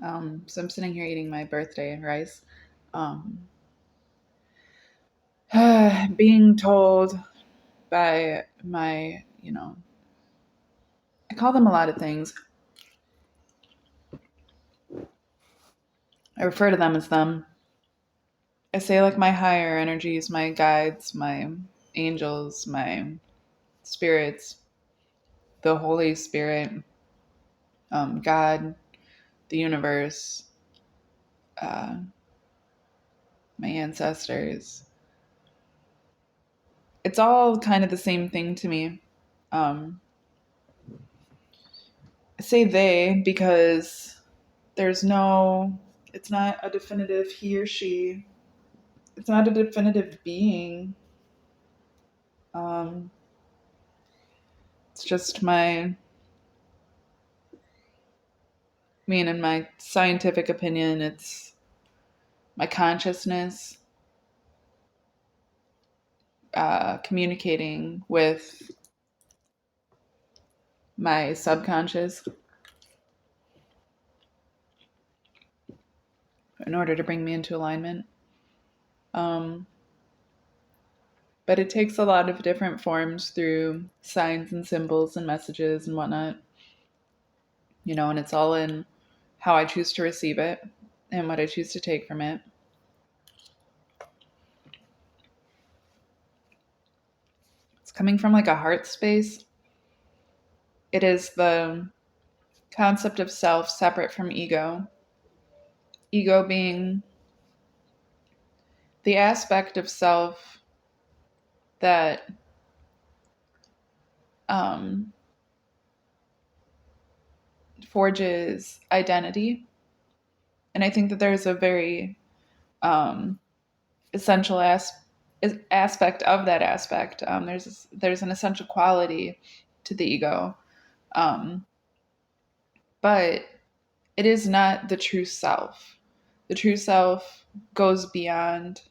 So I'm sitting here eating my birthday rice. Um, being told by my, I call them a lot of things. I refer to them as them. I say like my higher energies, my guides, my angels, my spirits, the Holy Spirit, God, the universe, uh, my ancestors. It's all kind of the same thing to me. Um, I say they because there's no, it's not a definitive he or she, it's not a definitive being. Um, it's just in my scientific opinion, it's my consciousness communicating with my subconscious in order to bring me into alignment. Um, but it takes a lot of different forms through signs and symbols and messages and whatnot, and it's all in how I choose to receive it and what I choose to take from it. It's coming from like a heart space. It is the concept of self separate from ego. Ego being the aspect of self that um, forges identity. And I think that there's a very um, essential aspect of that aspect. There's an essential quality to the ego, um, but it is not the true self. The true self goes beyond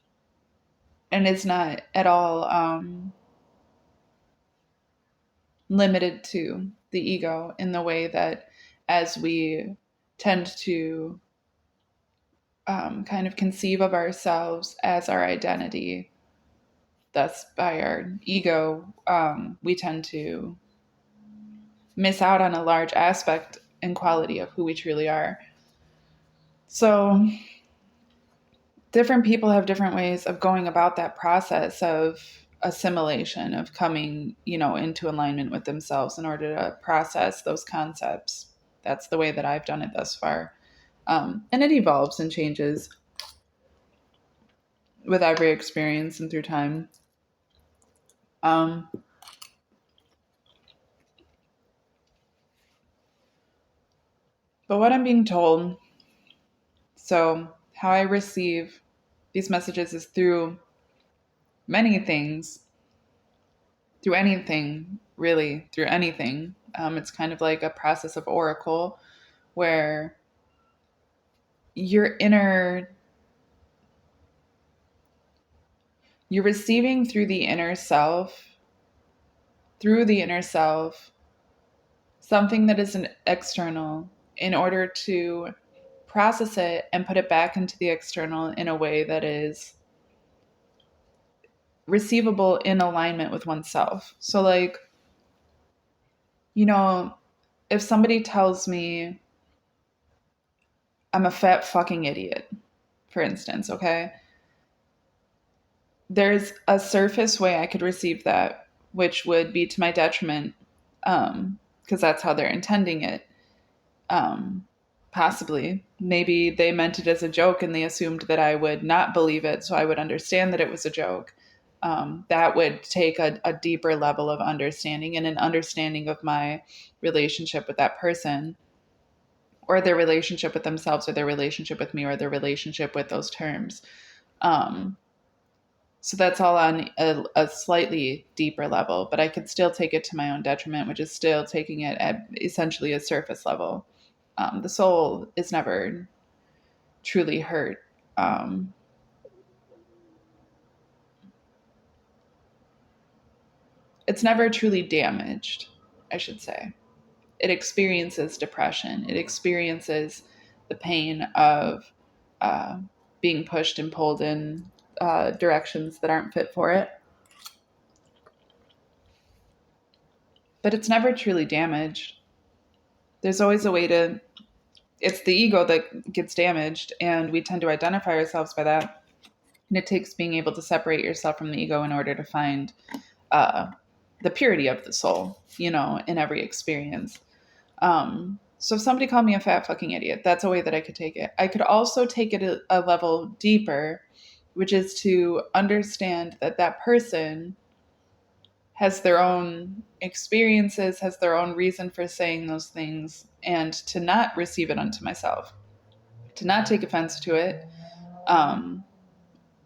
and is not at all limited to the ego in the way that as we tend to kind of conceive of ourselves as our identity, thus by our ego, we tend to miss out on a large aspect and quality of who we truly are. So different people have different ways of going about that process of assimilation, of coming, into alignment with themselves in order to process those concepts. That's the way that I've done it thus far. And it evolves and changes with every experience and through time. Um, but what I'm being told, so how I receive these messages is through many things, through anything, really, through anything. It's kind of like a process of oracle where your inner, you're receiving through the inner self, something that is an external in order to process it and put it back into the external in a way that is receivable in alignment with oneself. So, like, you know, if somebody tells me I'm a fat fucking idiot, for instance, okay, there's a surface way I could receive that, which would be to my detriment, because that's how they're intending it. Um, Possibly, maybe they meant it as a joke and they assumed that I would not believe it, so I would understand that it was a joke. That would take a deeper level of understanding and an understanding of my relationship with that person, or their relationship with themselves, or their relationship with me, or their relationship with those terms. Um, So that's all on a slightly deeper level, but I could still take it to my own detriment, which is still taking it at essentially a surface level. The soul is never truly hurt. Um, it's never truly damaged, I should say. It experiences depression. It experiences the pain of uh, being pushed and pulled in directions that aren't fit for it. But it's never truly damaged. There's always a way to, it's the ego that gets damaged, and we tend to identify ourselves by that. And it takes being able to separate yourself from the ego in order to find uh, the purity of the soul, in every experience. So if somebody called me a fat fucking idiot, that's a way that I could take it. I could also take it a level deeper, which is to understand that that person has their own experiences, has their own reason for saying those things, and to not receive it unto myself, to not take offense to it. Um,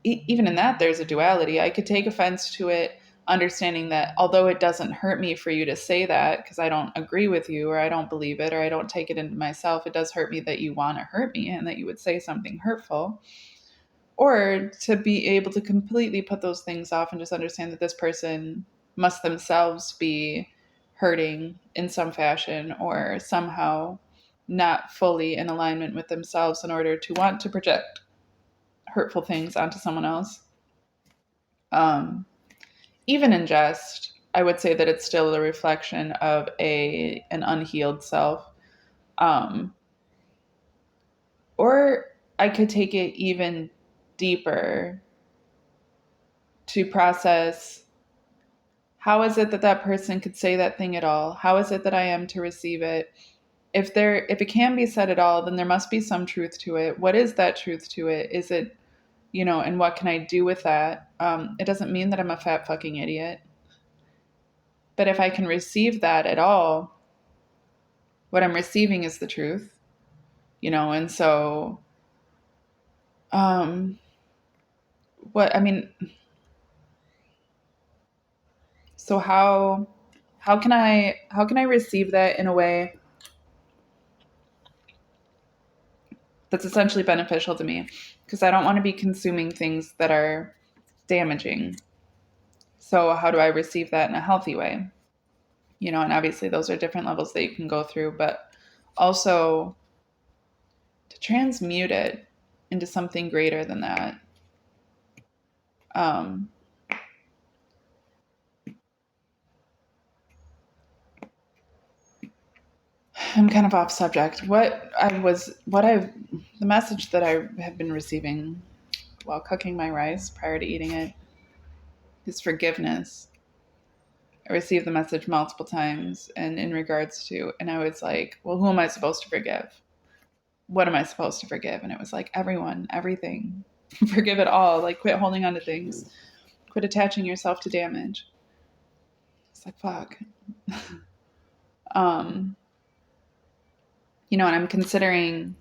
Even in that, there's a duality. I could take offense to it, understanding that although it doesn't hurt me for you to say that because I don't agree with you or I don't believe it or I don't take it into myself, it does hurt me that you want to hurt me and that you would say something hurtful. Or to be able to completely put those things off and just understand that this person must themselves be hurting in some fashion or somehow not fully in alignment with themselves in order to want to project hurtful things onto someone else. Um, Even in jest, I would say that it's still a reflection of an unhealed self. Um, or I could take it even deeper to process how is it that that person could say that thing at all? How is it that I am to receive it? If it can be said at all, then there must be some truth to it. What is that truth to it? Is it, and what can I do with that? It doesn't mean that I'm a fat fucking idiot. But if I can receive that at all, what I'm receiving is the truth, and so, um, what, I mean, so how can I receive that in a way that's essentially beneficial to me? Because I don't want to be consuming things that are damaging. So how do I receive that in a healthy way? And obviously those are different levels that you can go through, but also to transmute it into something greater than that. Um, I'm kind of off subject. The message that I have been receiving while cooking my rice prior to eating it is forgiveness. I received the message multiple times and in regards to, and I was like, well, who am I supposed to forgive? What am I supposed to forgive? And it was like, everyone, everything. Forgive it all. Like, quit holding on to things. Quit attaching yourself to damage. It's like, fuck. um, and I'm considering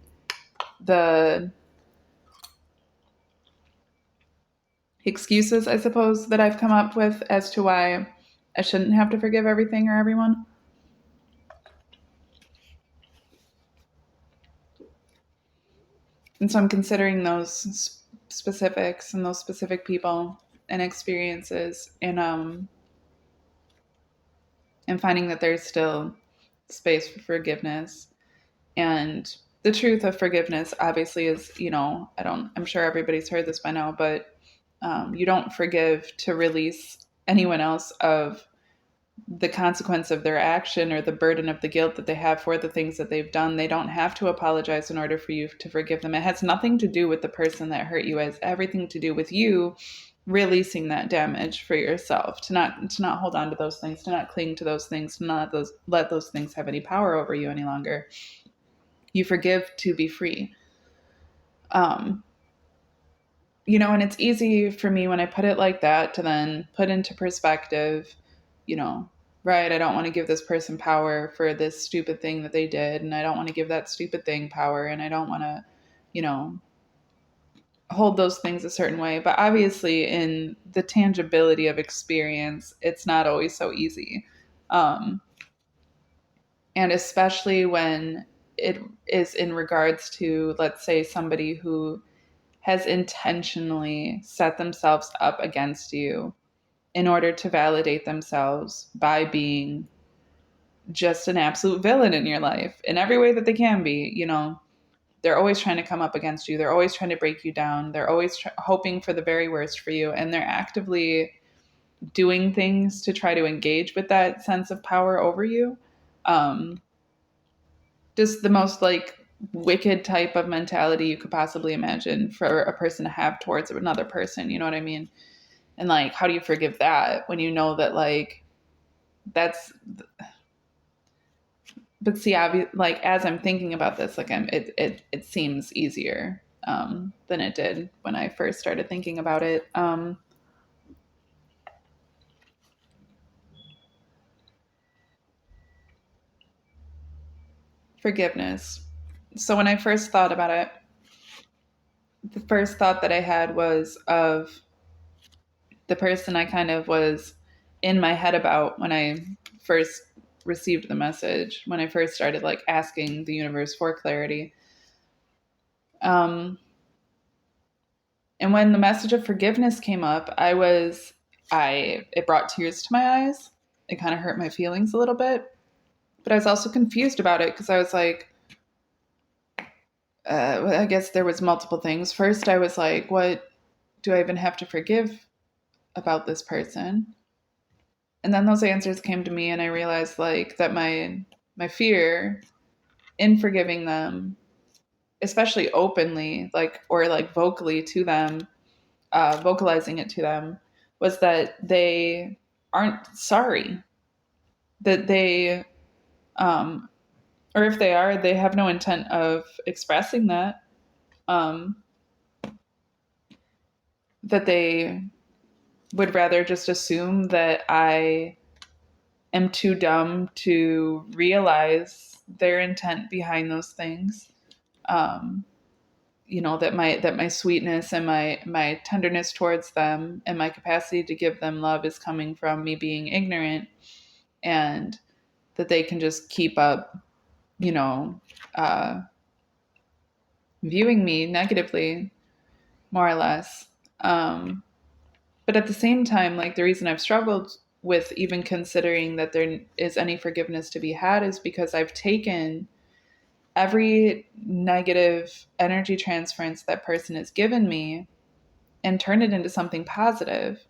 the excuses, I suppose, that I've come up with as to why I shouldn't have to forgive everything or everyone. And so I'm considering those specifics and those specific people and experiences, and finding that there's still space for forgiveness. And the truth of forgiveness obviously is, I'm sure everybody's heard this by now, but you don't forgive to release anyone else of the consequence of their action or the burden of the guilt that they have for the things that they've done. They don't have to apologize in order for you to forgive them. It has nothing to do with the person that hurt you. It has everything to do with you releasing that damage for yourself, to not hold on to those things, to not cling to those things, to not let those things have any power over you any longer. You forgive to be free. Um, and it's easy for me when I put it like that to then put into perspective, right? I don't want to give this person power for this stupid thing that they did, and I don't want to give that stupid thing power, and I don't want to, you know, hold those things a certain way. But obviously, in the tangibility of experience, it's not always so easy. Um, and especially when it is in regards to, let's say, somebody who has intentionally set themselves up against you in order to validate themselves by being just an absolute villain in your life in every way that they can be, they're always trying to come up against you. They're always trying to break you down. They're always hoping for the very worst for you. And they're actively doing things to try to engage with that sense of power over you. Um, just the most like wicked type of mentality you could possibly imagine for a person to have towards another person. You know what I mean? And like, how do you forgive that when you know that like that's, but see, like as I'm thinking about this, like it seems easier than it did when I first started thinking about it. Forgiveness. So when I first thought about it, the first thought that I had was of the person I kind of was in my head about when I first received the message, when I first started like asking the universe for clarity. Um, and when the message of forgiveness came up, it brought tears to my eyes. It kind of hurt my feelings a little bit, but I was also confused about it because I was like, I guess there was multiple things. First, I was like, what do I even have to forgive about this person? And then those answers came to me, and I realized like that my fear in forgiving them, especially openly, like or like vocally to them, vocalizing it to them, was that they aren't sorry, that they, um, or if they are, they have no intent of expressing that, um, that they would rather just assume that I am too dumb to realize their intent behind those things. Um, that my sweetness and my tenderness towards them and my capacity to give them love is coming from me being ignorant, and that they can just keep up, you know, uh, viewing me negatively, more or less. But at the same time, like the reason I've struggled with even considering that there is any forgiveness to be had is because I've taken every negative energy transference that person has given me and turn it into something positive.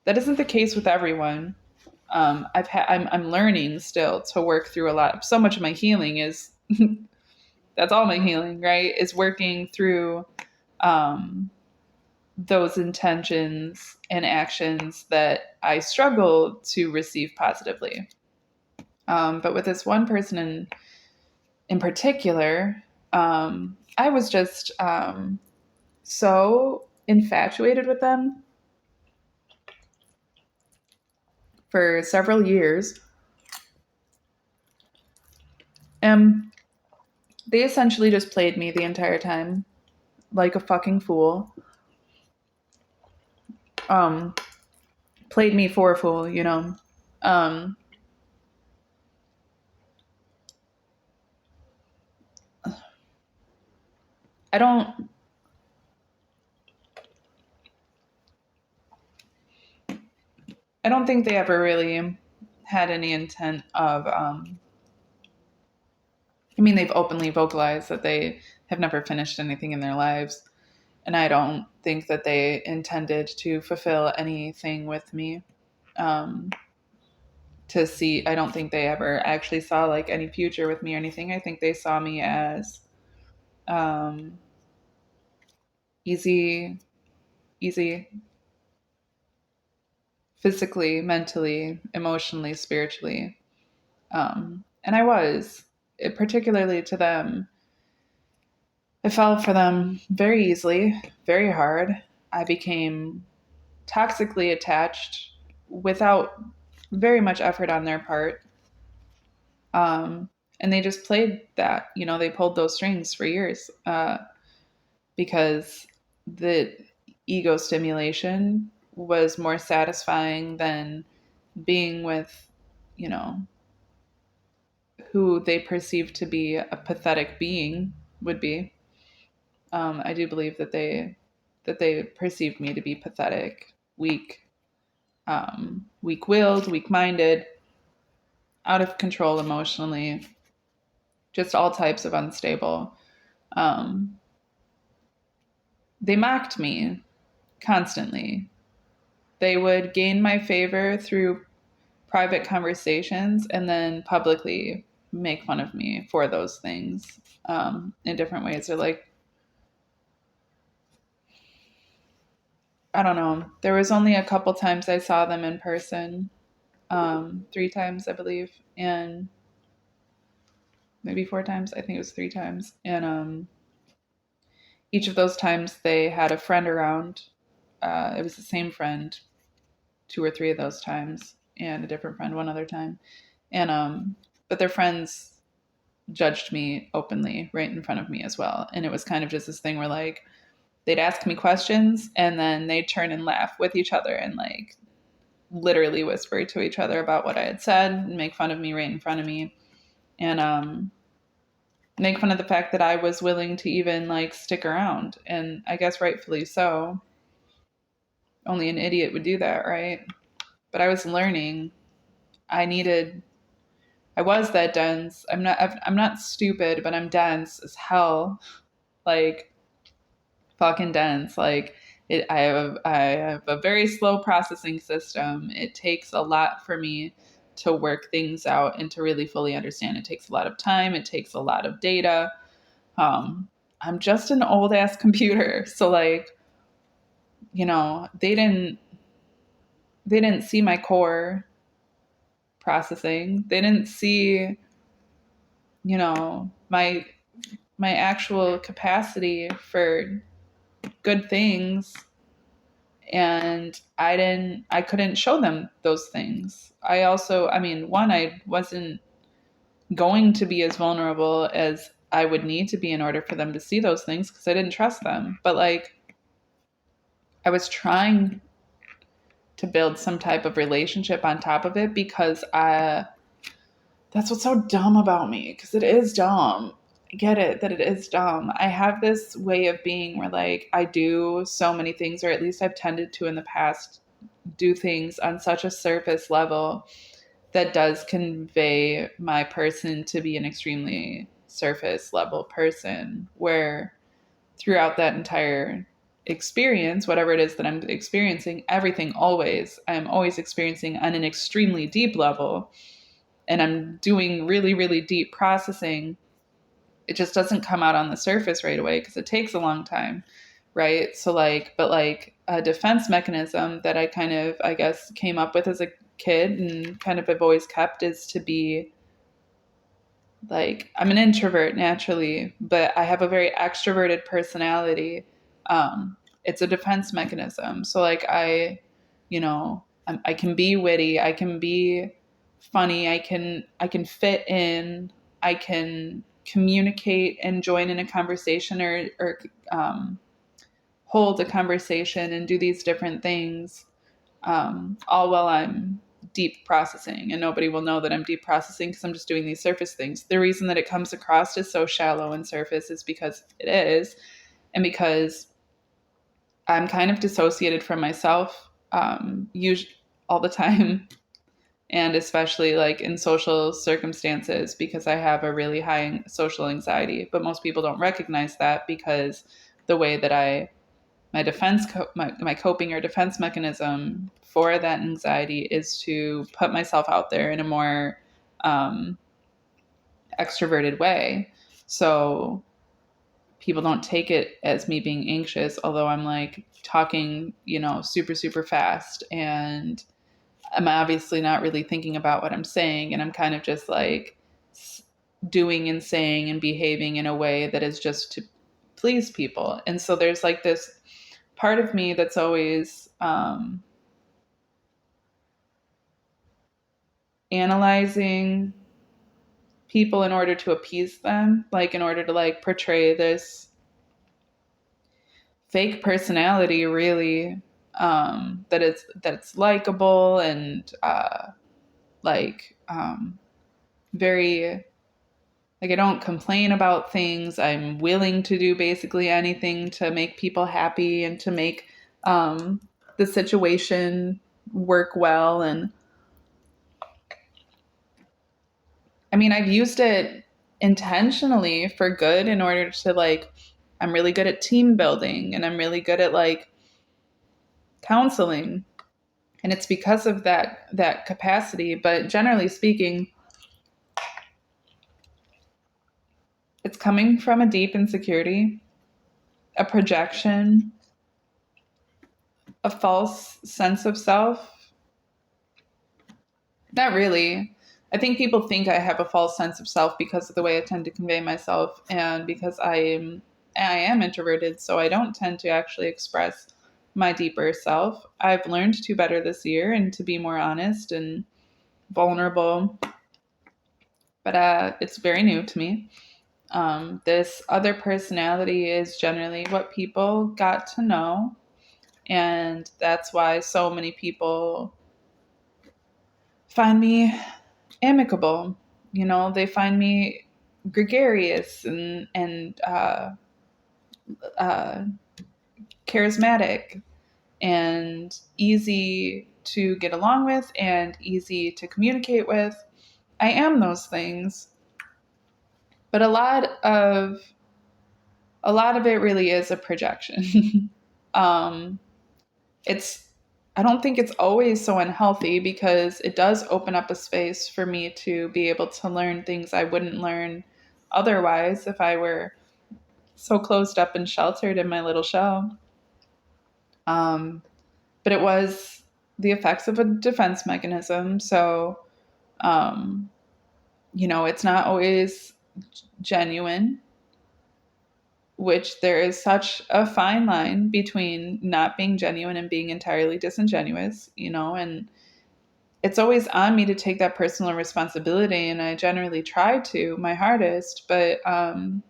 That isn't the case with everyone. I'm learning still to work through a lot. So much of my healing is that's all my healing, right? Is working through um, those intentions and actions that I struggle to receive positively. But with this one person in particular, I was just so infatuated with them for several years. And they essentially just played me the entire time like a fucking fool. Um, Played me for a fool, you know. Um, I don't I don't think they ever really had any intent of I mean they've openly vocalized that they have never finished anything in their lives, and I don't think that they intended to fulfill anything with me. Um, to see I don't think they ever actually saw like any future with me or anything. I think they saw me as um easy easy physically, mentally, emotionally, spiritually. And I was, particularly to them. I fell for them very easily, very hard. I became toxically attached without very much effort on their part. Um, and they just played that, they pulled those strings for years because the ego stimulation was more satisfying than being with, you know, who they perceive to be a pathetic being would be. I do believe that they perceived me to be pathetic, weak, weak-willed, weak-minded, out of control emotionally, just all types of unstable. Um, they mocked me constantly. They would gain my favor through private conversations and then publicly make fun of me for those things in different ways. They're like, I don't know. There was only a couple times I saw them in person, 3 times, I believe, and maybe 4 times. I think it was 3 times. And each of those times they had a friend around. It was the same friend 2 or 3 of those times, and a different friend one other time. And but their friends judged me openly right in front of me as well. And it was kind of just this thing where like they'd ask me questions and then they'd turn and laugh with each other and like literally whisper to each other about what I had said and make fun of me right in front of me. And make fun of the fact that I was willing to even like stick around. And I guess rightfully so. Only an idiot would do that, right? But I was learning. I needed I was that dense. I'm not stupid, but I'm dense as hell. Like fucking dense. Like I have a very slow processing system. It takes a lot for me to work things out and to really fully understand. It takes a lot of time. It takes a lot of data. Um, I'm just an old ass computer, so like they didn't see my core processing. They didn't see my actual capacity for good things, and I couldn't show them those things. One, I wasn't going to be as vulnerable as I would need to be in order for them to see those things because I didn't trust them. But like I was trying to build some type of relationship on top of it because that's what's so dumb about me, because it is dumb. I get it that it is dumb. I have this way of being where like I do so many things, or at least I've tended to in the past do things on such a surface level that does convey my person to be an extremely surface level person, where throughout that entire experience, whatever it is that I'm experiencing, I'm always experiencing on an extremely deep level, and I'm doing really, really deep processing. It just doesn't come out on the surface right away because it takes a long time, right? So like, but like a defense mechanism that I kind of, I guess, came up with as a kid and kind of have always kept is to be like, I'm an introvert naturally, but I have a very extroverted personality. It's a defense mechanism. So like I can be witty, I can be funny, I can fit in, I can communicate and join in a conversation, or hold a conversation and do these different things, all while I'm deep processing, and nobody will know that I'm deep processing because I'm just doing these surface things. The reason that it comes across as so shallow and surface is because it is, and because I'm kind of dissociated from myself, usually all the time, and especially like in social circumstances because I have a really high social anxiety. But most people don't recognize that because the way that my coping or defense mechanism for that anxiety is to put myself out there in a more um, extroverted way. So people don't take it as me being anxious, although I'm like talking, super, super fast. And I'm obviously not really thinking about what I'm saying. And I'm kind of just like doing and saying and behaving in a way that is just to please people. And so there's like this part of me that's always analyzing people in order to appease them, like in order to like portray this fake personality, really, that's likable and like very like I don't complain about things. I'm willing to do basically anything to make people happy and to make um, the situation work well. And I mean, I've used it intentionally for good in order to like, I'm really good at team building and I'm really good at like counseling. And it's because of that capacity. But generally speaking, it's coming from a deep insecurity, a projection, a false sense of self. Not really. I think people think I have a false sense of self because of the way I tend to convey myself and because I am introverted, so I don't tend to actually express my deeper self. I've learned to better this year and to be more honest and vulnerable, but it's very new to me. This other personality is generally what people got to know, and that's why so many people find me amicable. You know, they find me gregarious and charismatic and easy to get along with and easy to communicate with. I am those things, but a lot of it really is a projection. um, it's I don't think it's always so unhealthy because it does open up a space for me to be able to learn things I wouldn't learn otherwise if I were so closed up and sheltered in my little shell. Um, but it was the effects of a defense mechanism. So, um, it's not always genuine, which there is such a fine line between not being genuine and being entirely disingenuous, and it's always on me to take that personal responsibility, and I generally try to my hardest, but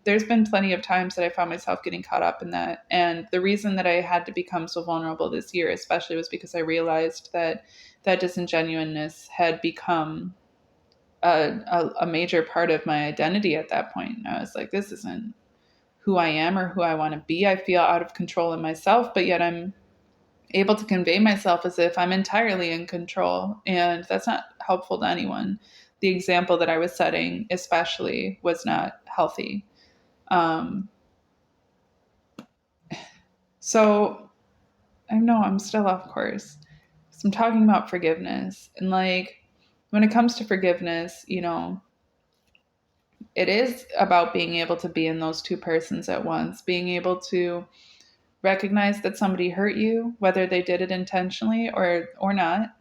there's been plenty of times that I found myself getting caught up in that. And the reason that I had to become so vulnerable this year especially was because I realized that disingenuousness had become a major part of my identity at that point. And I was like, this isn't who I am or who I want to be. I feel out of control in myself, but yet I'm able to convey myself as if I'm entirely in control. And that's not helpful to anyone. The example that I was setting, especially, was not healthy. Um, so I know I'm still off course. So I'm talking about forgiveness. And like, when it comes to forgiveness, it is about being able to be in those two persons at once, being able to recognize that somebody hurt you, whether they did it intentionally or not,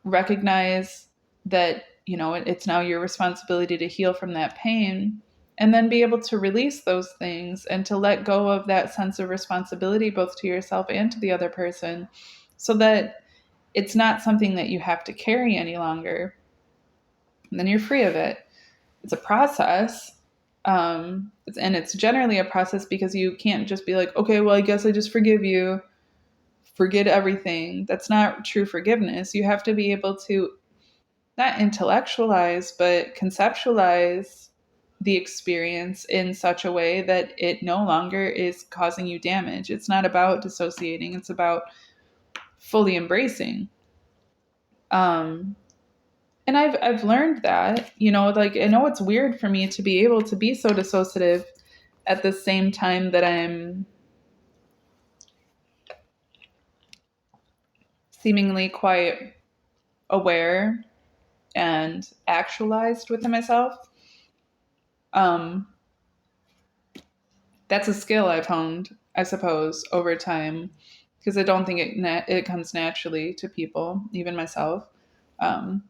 recognize that it's now your responsibility to heal from that pain, and then be able to release those things and to let go of that sense of responsibility both to yourself and to the other person, so that it's not something that you have to carry any longer, and then you're free of it. It's a process. And it's generally a process because you can't just be like, okay, well, I guess I just forgive you, forget everything. That's not true forgiveness. You have to be able to not intellectualize, but conceptualize the experience in such a way that it no longer is causing you damage. It's not about dissociating, it's about fully embracing. Um, and I've learned that, like, I know it's weird for me to be able to be so dissociative at the same time that I'm seemingly quite aware and actualized within myself. Um, that's a skill I've honed, I suppose, over time, because I don't think it comes naturally to people, even myself, um,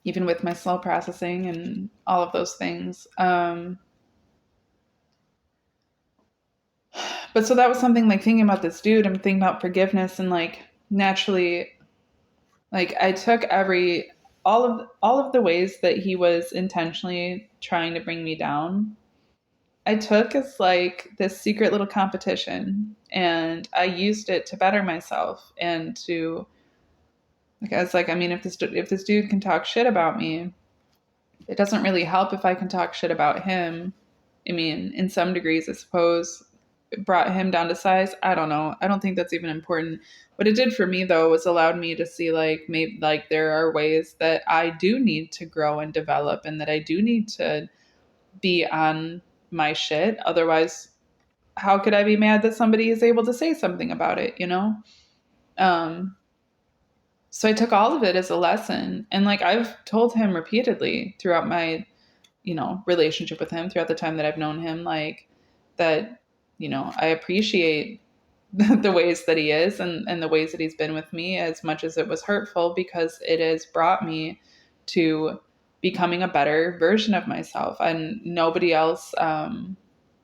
even with my slow processing and all of those things. But so that was something, like, thinking about this dude. I'm thinking about forgiveness, and like naturally, like, I took all of the ways that he was intentionally trying to bring me down, I took as like this secret little competition, and I used it to better myself and to, like, I was like, I mean, if this dude can talk shit about me, it doesn't really help if I can talk shit about him. I mean, in some degrees, I suppose, brought him down to size. I don't know. I don't think that's even important. What it did for me though was allowed me to see like maybe like there are ways that I do need to grow and develop and that I do need to be on my shit. Otherwise, how could I be mad that somebody is able to say something about it, you know? Um so I took all of it as a lesson, and like I've told him repeatedly throughout my, relationship with him, throughout the time that I've known him, like that, I appreciate the ways that he is, and the ways that he's been with me, as much as it was hurtful, because it has brought me to becoming a better version of myself. And nobody else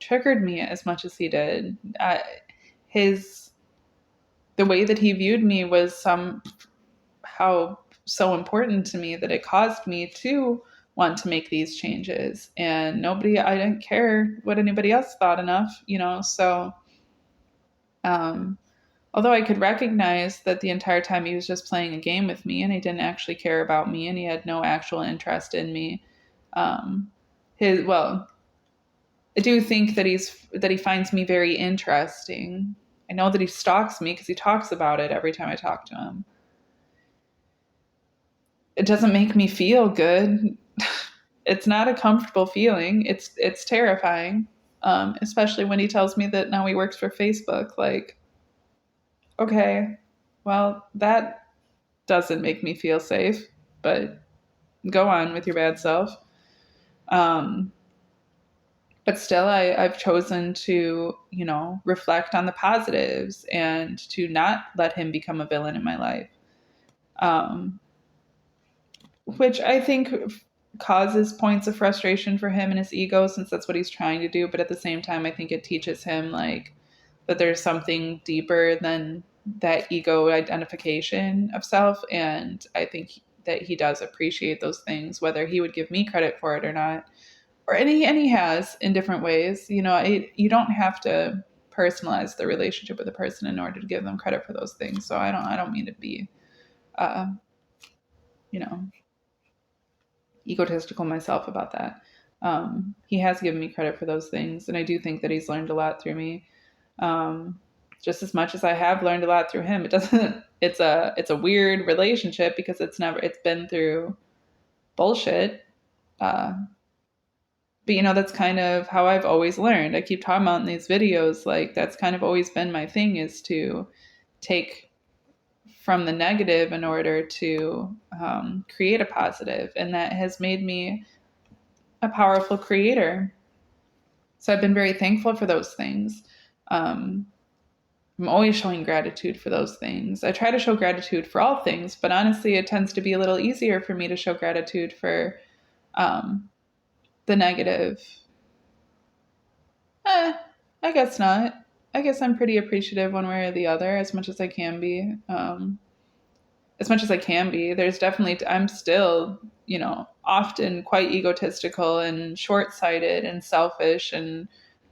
triggered me as much as he did. His The way that he viewed me was somehow so important to me that it caused me to want to make these changes. And I didn't care what anybody else thought enough, so um, although I could recognize that the entire time he was just playing a game with me and he didn't actually care about me and he had no actual interest in me. Um, well, I do think that he finds me very interesting. I know that he stalks me because he talks about it every time I talk to him. It doesn't make me feel good. It's not a comfortable feeling. It's terrifying, especially when he tells me that now he works for Facebook. Like, okay, well, that doesn't make me feel safe, but go on with your bad self. Um, but still, I've chosen to, reflect on the positives and to not let him become a villain in my life, um, which I think causes points of frustration for him and his ego, since that's what he's trying to do. But at the same time, I think it teaches him like that there's something deeper than that ego identification of self. And I think that he does appreciate those things, whether he would give me credit for it or not. And he has in different ways. You don't have to personalize the relationship with a person in order to give them credit for those things. So I don't mean to be, uh, you know, egotistical myself about that. He has given me credit for those things, and I do think that he's learned a lot through me, um, just as much as I have learned a lot through him. It doesn't. It's a weird relationship because it's been through bullshit. Uh, but that's kind of how I've always learned. I keep talking about in these videos, like that's kind of always been my thing, is to take from the negative in order to create a positive, and that has made me a powerful creator. So I've been very thankful for those things. Um, I'm always showing gratitude for those things. I try to show gratitude for all things, but honestly, it tends to be a little easier for me to show gratitude for um, the negative. I guess not. I guess I'm pretty appreciative one way or the other, as much as I can be. As much as I can be. There's definitely, I'm still, often quite egotistical and short sighted and selfish and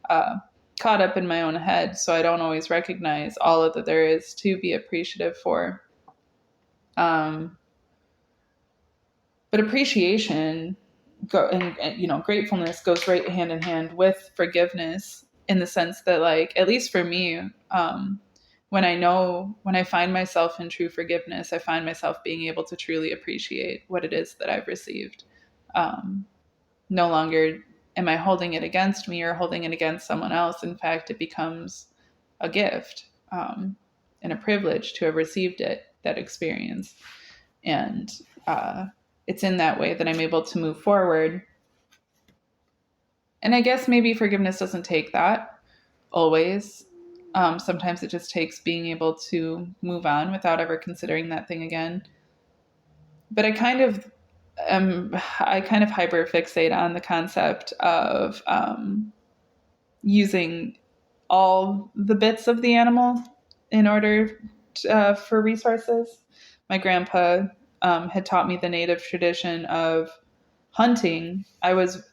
uh, caught up in my own head. So I don't always recognize all of that there is to be appreciative for. Um, but appreciation and gratefulness goes right hand in hand with forgiveness, in the sense that, like, at least for me, when I find myself in true forgiveness, I find myself being able to truly appreciate what it is that I've received. um, no longer am I holding it against me or holding it against someone else. In fact, it becomes a gift, and a privilege to have received that experience. And it's in that way that I'm able to move forward. And I guess maybe forgiveness doesn't take that always. Sometimes it just takes being able to move on without ever considering that thing again. But I kind of hyper fixate on the concept of using all the bits of the animal in order for resources. My grandpa had taught me the native tradition of hunting. I was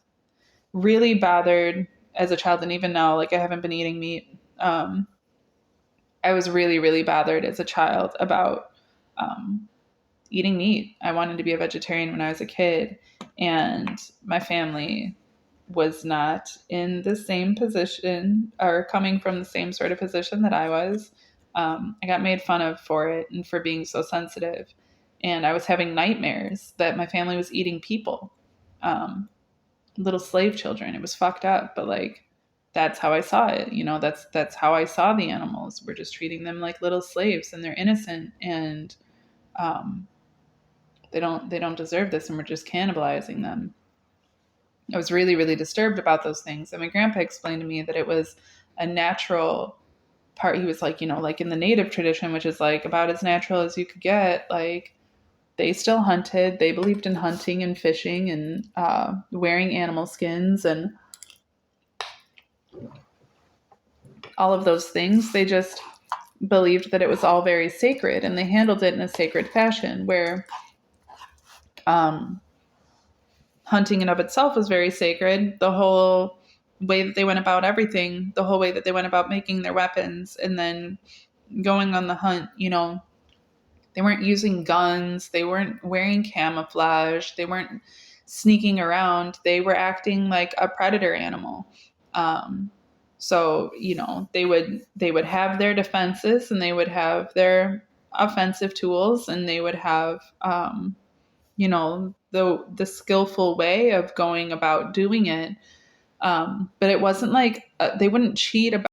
really bothered as a child, and even now, like, I haven't been eating meat. I was really, really bothered as a child about um, eating meat. I wanted to be a vegetarian when I was a kid, and my family was not in the same position or coming from the same sort of position that I was. I got made fun of for it and for being so sensitive. And I was having nightmares that my family was eating people, um, little slave children. It was fucked up, but like that's how I saw it. You know, that's how I saw the animals. We're just treating them like little slaves, and they're innocent, and um, they don't deserve this, and we're just cannibalizing them. I was really, really disturbed about those things. And my grandpa explained to me that it was a natural part. He was like, you know, like in the native tradition, which is like about as natural as you could get, like they still hunted. They believed in hunting and fishing and wearing animal skins and all of those things. They just believed that it was all very sacred and they handled it in a sacred fashion where um, hunting in of itself was very sacred. The whole way that they went about everything, the whole way that they went about making their weapons and then going on the hunt, you know, they weren't using guns, they weren't wearing camouflage, they weren't sneaking around, they were acting like a predator animal. Um, so, you know, they would have their defenses and they would have their offensive tools and they would have you know, the skillful way of going about doing it. But it wasn't like they wouldn't cheat about